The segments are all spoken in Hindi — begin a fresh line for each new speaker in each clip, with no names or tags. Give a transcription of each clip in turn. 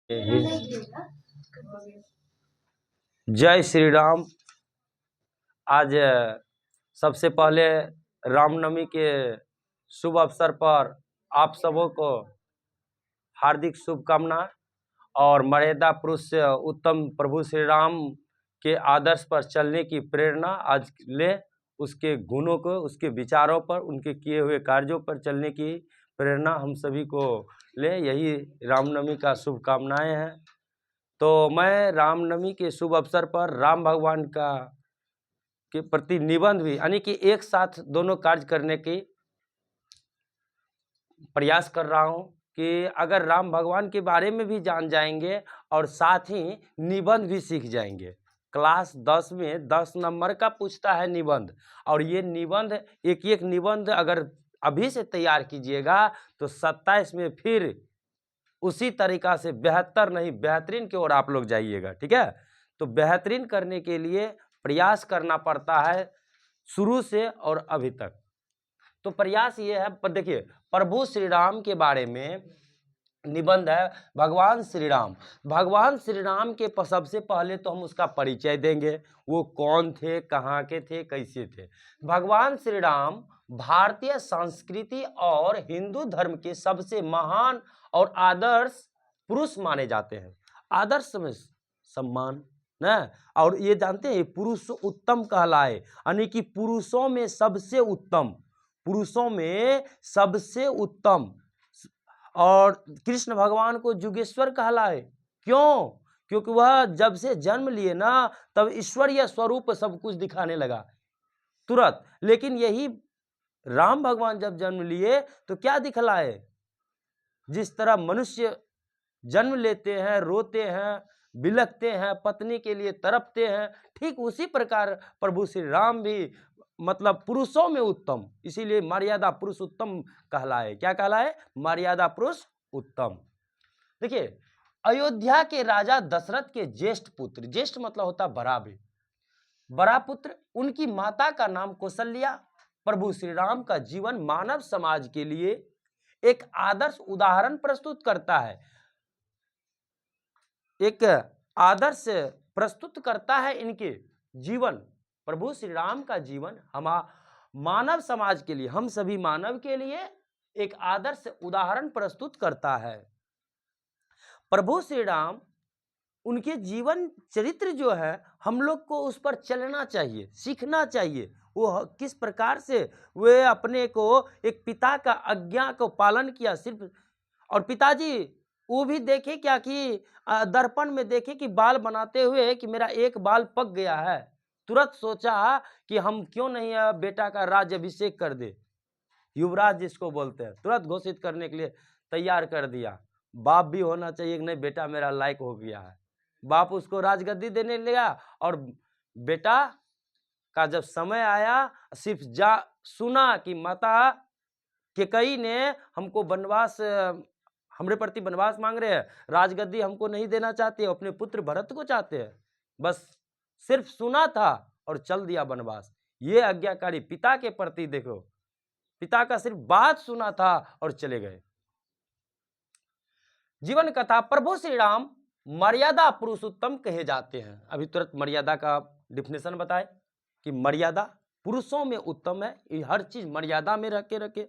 जय श्री राम। आज सबसे पहले रामनवमी के शुभ अवसर पर आप सबों को हार्दिक शुभकामना और मर्यादा पुरुष उत्तम प्रभु श्री राम के आदर्श पर चलने की प्रेरणा आज ले, उसके गुणों को, उसके विचारों पर, उनके किए हुए कार्यों पर चलने की प्रेरणा हम सभी को ले, यही रामनवमी का शुभकामनाएं हैं। तो मैं रामनवमी के शुभ अवसर पर राम भगवान के प्रति निबंध भी, यानी कि एक साथ दोनों कार्य करने की प्रयास कर रहा हूं कि अगर राम भगवान के बारे में भी जान जाएंगे और साथ ही निबंध भी सीख जाएंगे। क्लास 10 में 10 नंबर का पूछता है निबंध, और ये निबंध एक एक निबंध अगर अभी से तैयार कीजिएगा तो 27 में फिर उसी तरीका से बेहतर नहीं बेहतरीन की ओर आप लोग जाइएगा। ठीक है, तो बेहतरीन करने के लिए प्रयास करना पड़ता है शुरू से और अभी तक। तो प्रयास ये है, पर देखिए प्रभु श्री राम के बारे में निबंध है। भगवान श्री राम, भगवान श्री राम के सबसे पहले तो हम उसका परिचय देंगे, वो कौन थे, कहाँ के थे, कैसे थे। भगवान श्री राम भारतीय संस्कृति और हिंदू धर्म के सबसे महान और आदर्श पुरुष माने जाते हैं। आदर्श में सम्मान न, और ये जानते हैं पुरुष उत्तम कहलाए, यानी कि पुरुषों में सबसे उत्तम, पुरुषों में सबसे उत्तम। और कृष्ण भगवान को युगेश्वर कहलाए, क्यों? क्योंकि वह जब से जन्म लिए ना तब ईश्वरीय स्वरूप सब कुछ दिखाने लगा तुरंत। लेकिन यही राम भगवान जब जन्म लिए तो क्या दिखलाए? जिस तरह मनुष्य जन्म लेते हैं, रोते हैं, बिलखते हैं, पत्नी के लिए तड़पते हैं, ठीक उसी प्रकार प्रभु श्री राम भी मतलब पुरुषों में उत्तम, इसीलिए मर्यादा पुरुष उत्तम कहलाए। क्या कहलाए? मर्यादा पुरुष उत्तम। देखिए, अयोध्या के राजा दशरथ के ज्येष्ठ पुत्र, ज्येष्ठ मतलब होता बड़ा भी, बड़ा पुत्र, उनकी माता का नाम कौशल्या। प्रभु श्री राम का जीवन मानव समाज के लिए एक आदर्श उदाहरण प्रस्तुत करता है, एक आदर्श प्रस्तुत करता है इनके जीवन। प्रभु श्री राम का जीवन हम मानव समाज के लिए, हम सभी मानव के लिए एक आदर्श उदाहरण प्रस्तुत करता है। प्रभु श्री राम, उनके जीवन चरित्र जो है हम लोग को उस पर चलना चाहिए, सीखना चाहिए। वो किस प्रकार से वे अपने को एक पिता का आज्ञा को पालन किया सिर्फ, और पिताजी वो भी देखे क्या कि दर्पण में देखे कि बाल बनाते हुए कि मेरा एक बाल पक गया है, तुरंत सोचा कि हम क्यों नहीं बेटा का राज्याभिषेक कर दे, युवराज जिसको बोलते हैं, तुरंत घोषित करने के लिए तैयार कर दिया। बाप भी होना चाहिए कि नहीं बेटा मेरा लायक हो गया है, बाप उसको राजगद्दी देने लगा। और बेटा का जब समय आया, सिर्फ जा सुना कि माता कैकेयी ने हमको वनवास, हमरे प्रति वनवास मांग रहे हैं, राजगद्दी हमको नहीं देना चाहते, अपने पुत्र भरत को चाहते हैं, बस सिर्फ सुना था और चल दिया वनवास। ये आज्ञाकारी पिता के प्रति देखो, पिता का सिर्फ बात सुना था और चले गए। जीवन कथा, प्रभु श्री राम मर्यादा पुरुषोत्तम कहे जाते हैं। अभी तुरंत मर्यादा का डिफिनेशन बताए कि मर्यादा पुरुषों में उत्तम है, ये हर चीज मर्यादा में रखे रखे,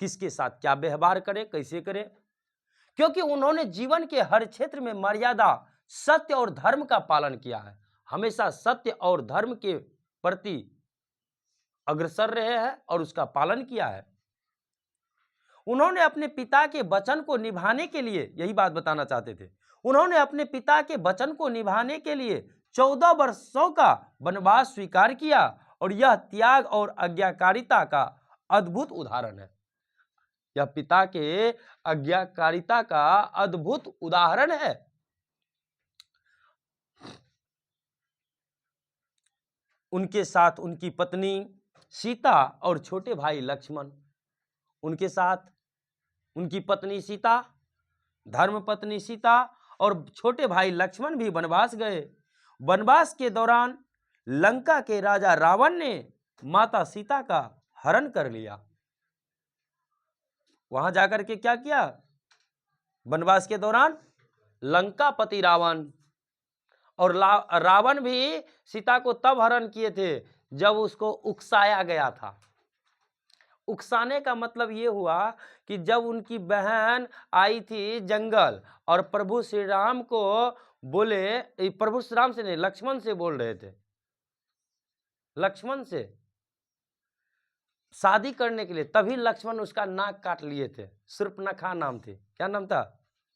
किसके साथ क्या व्यवहार करे, कैसे करे, क्योंकि उन्होंने जीवन के हर क्षेत्र में मर्यादा, सत्य और धर्म का पालन किया है, हमेशा सत्य और धर्म के प्रति अग्रसर रहे हैं और उसका पालन किया है। उन्होंने अपने पिता के वचन को निभाने के लिए, यही बात बताना चाहते थे, उन्होंने अपने पिता के वचन को निभाने के लिए 14 वर्षों का वनवास स्वीकार किया, और यह त्याग और आज्ञाकारिता का अद्भुत उदाहरण है। यह पिता के आज्ञाकारिता का अद्भुत उदाहरण है। उनके साथ उनकी पत्नी सीता और छोटे भाई लक्ष्मण, उनके साथ उनकी पत्नी सीता, धर्म पत्नी सीता और छोटे भाई लक्ष्मण भी वनवास गए। वनवास के दौरान लंका के राजा रावण ने माता सीता का हरण कर लिया। वहां जाकर के क्या किया? वनवास के दौरान लंकापति रावण। और रावण भी सीता को तब हरण किए थे जब उसको उकसाया गया था। उकसाने का मतलब ये हुआ कि जब उनकी बहन आई थी जंगल और प्रभु श्री राम को बोले, प्रभु श्री राम से नहीं, लक्ष्मण से बोल रहे थे, लक्ष्मण से शादी करने के लिए, तभी लक्ष्मण उसका नाक काट लिए थे। शूर्पणखा नाम थे। क्या नाम था?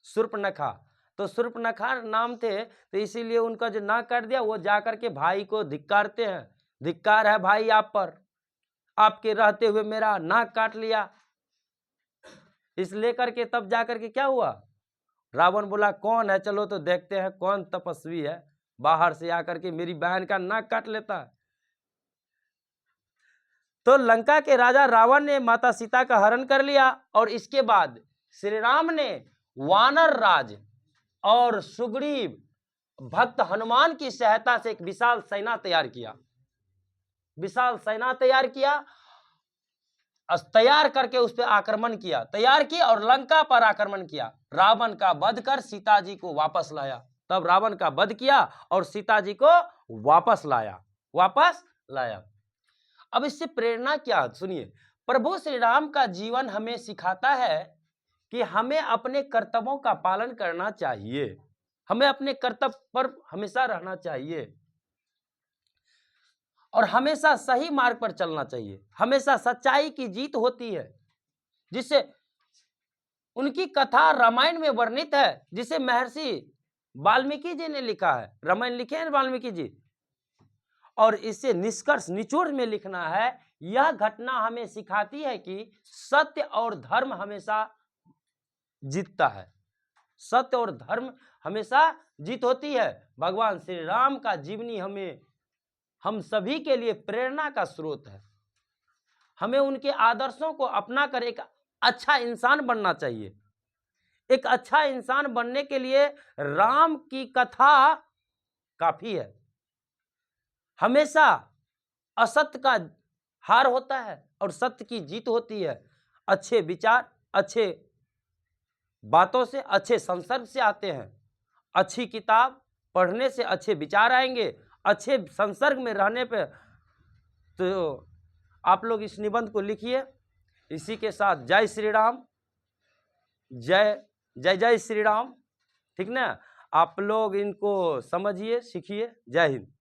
शूर्पणखा। तो शूर्पणखा नाम थे, तो इसीलिए उनका जो नाक काट दिया, वो जाकर के भाई को धिक्कारते हैं, धिक्कार है भाई आप पर, आपके रहते हुए मेरा नाक काट लिया। इस लेकर के तब जाकर के क्या हुआ, रावण बोला कौन है, चलो तो देखते हैं कौन तपस्वी है, बाहर से आकर के मेरी बहन का नाक काट लेता है। तो लंका के राजा रावण ने माता सीता का हरण कर लिया और इसके बाद श्री राम ने वानर राज और सुग्रीव भक्त हनुमान की सहायता से एक विशाल सेना तैयार किया, विशाल सेना तैयार किया, तैयार करके उस पर आक्रमण किया, तैयार किया और लंका पर आक्रमण किया, रावण का वध कर सीता जी को वापस लाया। तब रावण का वध किया और सीता जी को वापस लाया। अब इससे प्रेरणा क्या, सुनिए, प्रभु श्री राम का जीवन हमें सिखाता है कि हमें अपने कर्तव्यों का पालन करना चाहिए, हमें अपने कर्तव्य पर हमेशा रहना चाहिए और हमेशा सही मार्ग पर चलना चाहिए। हमेशा सच्चाई की जीत होती है, जिससे उनकी कथा रामायण में वर्णित है, जिसे महर्षि वाल्मीकि जी ने लिखा है। रामायण लिखे हैं वाल्मीकि जी, और इससे निष्कर्ष निचोड़ में लिखना है, यह घटना हमें सिखाती है कि सत्य और धर्म हमेशा जीतता है, सत्य और धर्म हमेशा जीत होती है। भगवान श्री राम का जीवनी हम सभी के लिए प्रेरणा का स्रोत है। हमें उनके आदर्शों को अपना कर एक अच्छा इंसान बनना चाहिए। एक अच्छा इंसान बनने के लिए राम की कथा काफी है। हमेशा असत्य का हार होता है और सत्य की जीत होती है। अच्छे विचार अच्छे बातों से, अच्छे संसर्ग से आते हैं। अच्छी किताब पढ़ने से अच्छे विचार आएंगे, अच्छे संसर्ग में रहने पे। तो आप लोग इस निबंध को लिखिए। इसी के साथ जय श्री राम, जय जय जय श्री राम, ठीक ना। आप लोग इनको समझिए, सीखिए। जय हिंद।